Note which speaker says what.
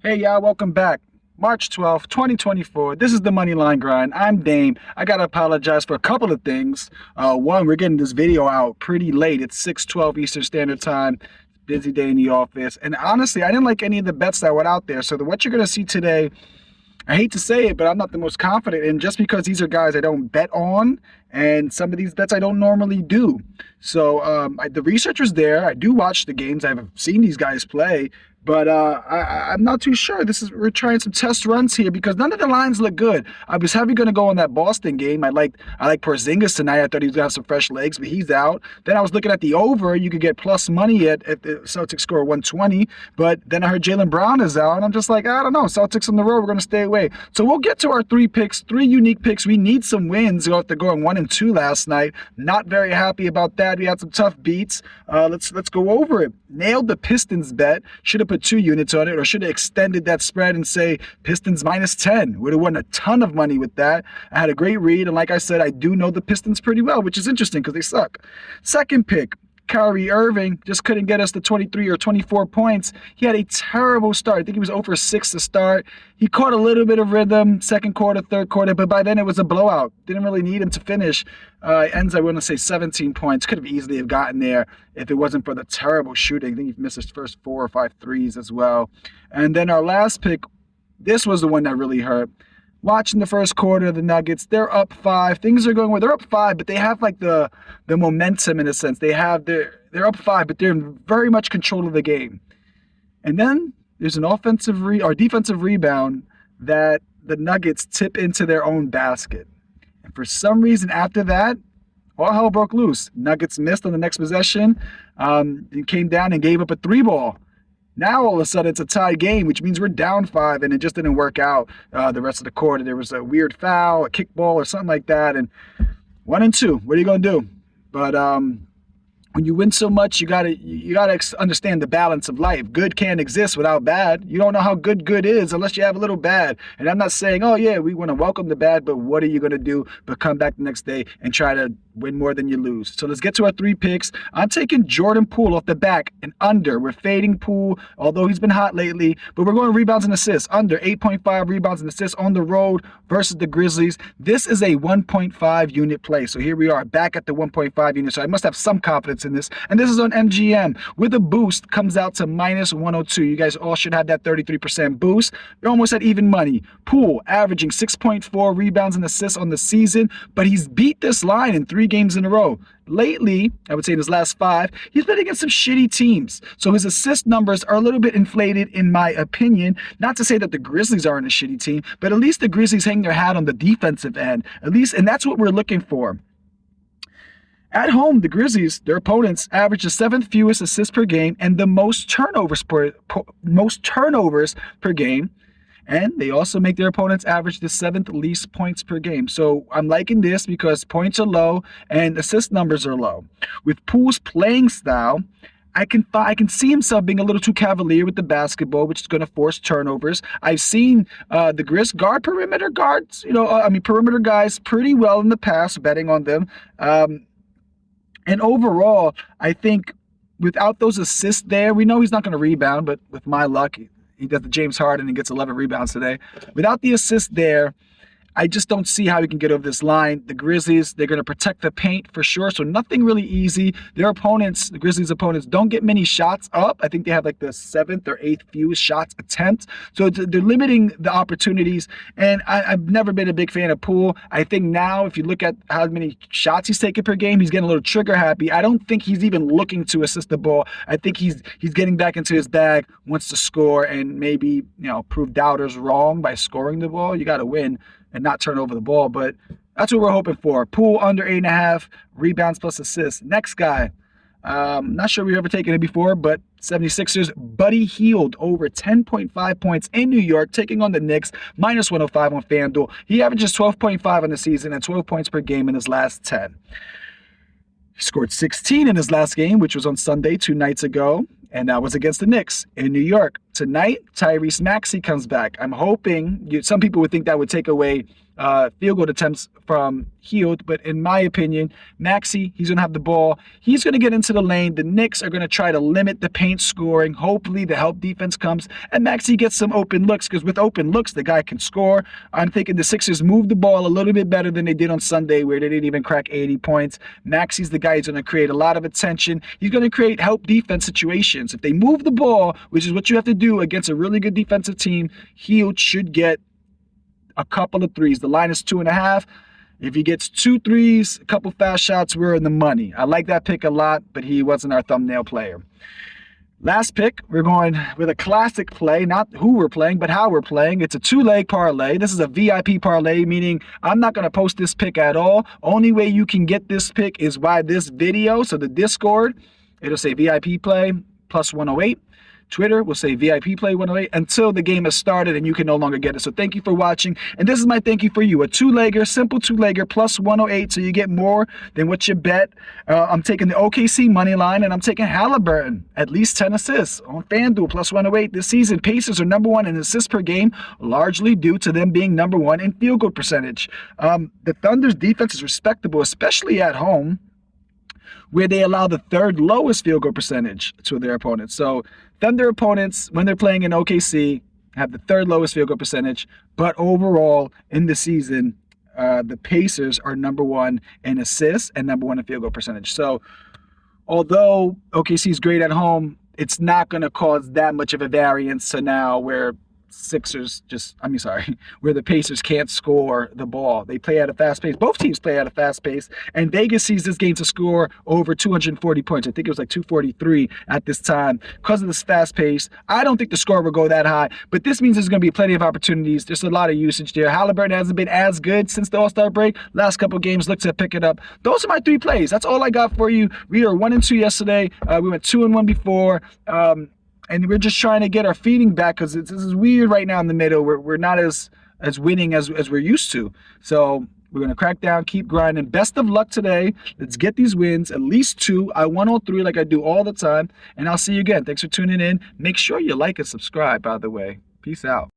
Speaker 1: Hey, y'all, welcome back. March 12th, 2024. This is the Moneyline Grind. I'm Dame. I got to apologize for a couple of things. One, we're getting this video out pretty late. It's 6:12 Eastern Standard Time. Busy day in the office. And honestly, I didn't like any of the bets that went out there. So what you're going to see today, I hate to say it, but I'm not the most confident in just because these are guys I don't bet on, and some of these bets I don't normally do. So the research was there. I do watch the games. I've seen these guys play, but I'm not too sure. We're trying some test runs here because none of the lines look good. I was heavy going to go on that Boston game. I like Porzingis tonight. I thought he was going to have some fresh legs, but he's out. Then I was looking at the over. You could get plus money at the Celtics score 120, but then I heard Jaylen Brown is out, and I'm just like, I don't know. Celtics on the road. We're going to stay away. So we'll get to our three picks, three unique picks. We need some wins after going 1-2 last night. Not very happy about that. We had some tough beats. Let's go over it. Nailed the Pistons bet. Should have put 2 units on it, or should have extended that spread and say Pistons -10. Would have won a ton of money with that. I had a great read, and like I said, I do know the Pistons pretty well, which is interesting because they suck. Second pick, Kyrie Irving just couldn't get us to 23 or 24 points. He had a terrible start. I think he was 0 for 6 to start. He caught a little bit of rhythm second quarter, third quarter, but by then it was a blowout. Didn't really need him to finish. Ends, I want to say, 17 points. Could have easily have gotten there if it wasn't for the terrible shooting. I think he missed his first 4 or 5 threes as well. And then our last pick, this was the one that really hurt. Watching the first quarter of the Nuggets, they're up 5. Things are going well. They're up 5, but they have like the momentum in a sense. They're up 5, but they're in very much control of the game. And then there's an defensive rebound that the Nuggets tip into their own basket. And for some reason after that, all hell broke loose. Nuggets missed on the next possession, and came down and gave up a 3-ball. Now all of a sudden it's a tied game, which means we're down 5, and it just didn't work out the rest of the quarter. There was a weird foul, a kickball, or something like that, and 1-2. What are you gonna do? But when you win so much, you gotta understand the balance of life. Good can't exist without bad. You don't know how good is unless you have a little bad. And I'm not saying, oh yeah, we want to welcome the bad, but what are you gonna do but come back the next day and try to win more than you lose? So let's get to our 3 picks. I'm taking Jordan Poole off the back and under. We're fading Poole, although he's been hot lately, but we're going rebounds and assists. Under 8.5 rebounds and assists on the road versus the Grizzlies. This is a 1.5 unit play. So here we are back at the 1.5 unit. So I must have some confidence in this. And this is on MGM. With a boost, comes out to -102. You guys all should have that 33% boost. You're almost at even money. Poole averaging 6.4 rebounds and assists on the season, but he's beat this line in 3 games in a row. Lately, I would say in his last 5, he's been against some shitty teams. So his assist numbers are a little bit inflated in my opinion. Not to say that the Grizzlies aren't a shitty team, but at least the Grizzlies hang their hat on the defensive end. At least, and that's what we're looking for. At home, the Grizzlies, their opponents, average the 7th fewest assists per game and the most turnovers per game. And they also make their opponents average the 7th least points per game. So I'm liking this because points are low and assist numbers are low. With Poole's playing style, I can see himself being a little too cavalier with the basketball, which is going to force turnovers. I've seen the Grizz guard perimeter guards, perimeter guys pretty well in the past, betting on them. And overall, I think without those assists there, we know he's not going to rebound, but with my luck, he does the James Harden and gets 11 rebounds today. Without the assist there, I just don't see how we can get over this line. The Grizzlies, they're going to protect the paint for sure, so nothing really easy. Their opponents, the Grizzlies' opponents, don't get many shots up. I think they have like the 7th or 8th fewest shots attempt. So they're limiting the opportunities, and I've never been a big fan of Poole. I think now, if you look at how many shots he's taking per game, he's getting a little trigger happy. I don't think he's even looking to assist the ball. I think he's getting back into his bag, wants to score, and maybe prove doubters wrong by scoring the ball. You got to win and not turn over the ball, but that's what we're hoping for. Poole under 8.5 rebounds plus assists. Next guy, not sure we've ever taken it before, but 76ers, Buddy Hield over 10.5 points in New York, taking on the Knicks, -105 on FanDuel. He averages 12.5 on the season and 12 points per game in his last 10. He scored 16 in his last game, which was on Sunday 2 nights ago, and that was against the Knicks in New York. Tonight, Tyrese Maxey comes back. I'm hoping, some people would think that would take away field goal attempts from Hield. But in my opinion, Maxey, he's going to have the ball. He's going to get into the lane. The Knicks are going to try to limit the paint scoring. Hopefully the help defense comes and Maxey gets some open looks, because with open looks, the guy can score. I'm thinking the Sixers move the ball a little bit better than they did on Sunday, where they didn't even crack 80 points. Maxey's the guy who's going to create a lot of attention. He's going to create help defense situations. If they move the ball, which is what you have to do against a really good defensive team, Hield should get a couple of threes. The line is 2.5. If he gets 2 threes, a couple fast shots, we're in the money. I like that pick a lot, but he wasn't our thumbnail player. Last pick, we're going with a classic play, not who we're playing, but how we're playing. It's a 2-leg parlay. This is a VIP parlay, meaning I'm not going to post this pick at all. Only way you can get this pick is by this video. So the Discord, it'll say VIP play plus 108. Twitter will say VIP play 108 until the game has started and you can no longer get it. So thank you for watching. And this is my thank you for you. A 2-legger, simple 2-legger plus 108. So you get more than what you bet. I'm taking the OKC money line and I'm taking Halliburton, at least 10 assists on FanDuel plus 108 this season. Pacers are number 1 in assists per game, largely due to them being number 1 in field goal percentage. The Thunder's defense is respectable, especially at home, where they allow the 3rd lowest field goal percentage to their opponents. So Thunder opponents, when they're playing in OKC, have the 3rd lowest field goal percentage. But overall, in the season, the Pacers are number 1 in assists and number 1 in field goal percentage. So although OKC is great at home, it's not going to cause that much of a variance to now where where the Pacers can't score the ball. They play at a fast pace. Both teams play at a fast pace, and Vegas sees this game to score over 240 points. I think it was like 243 at this time because of this fast pace. I don't think the score will go that high, but this means there's going to be plenty of opportunities. There's a lot of usage there. Halliburton hasn't been as good since the All-Star break. Last couple of games, look to pick it up. Those are my 3 plays. That's all I got for you. We are 1-2 yesterday. We went 2-1 before. And we're just trying to get our feeding back, because this is weird right now in the middle. We're not as winning as we're used to. So we're going to crack down, keep grinding. Best of luck today. Let's get these wins, at least 2. I won all 3 like I do all the time. And I'll see you again. Thanks for tuning in. Make sure you like and subscribe, by the way. Peace out.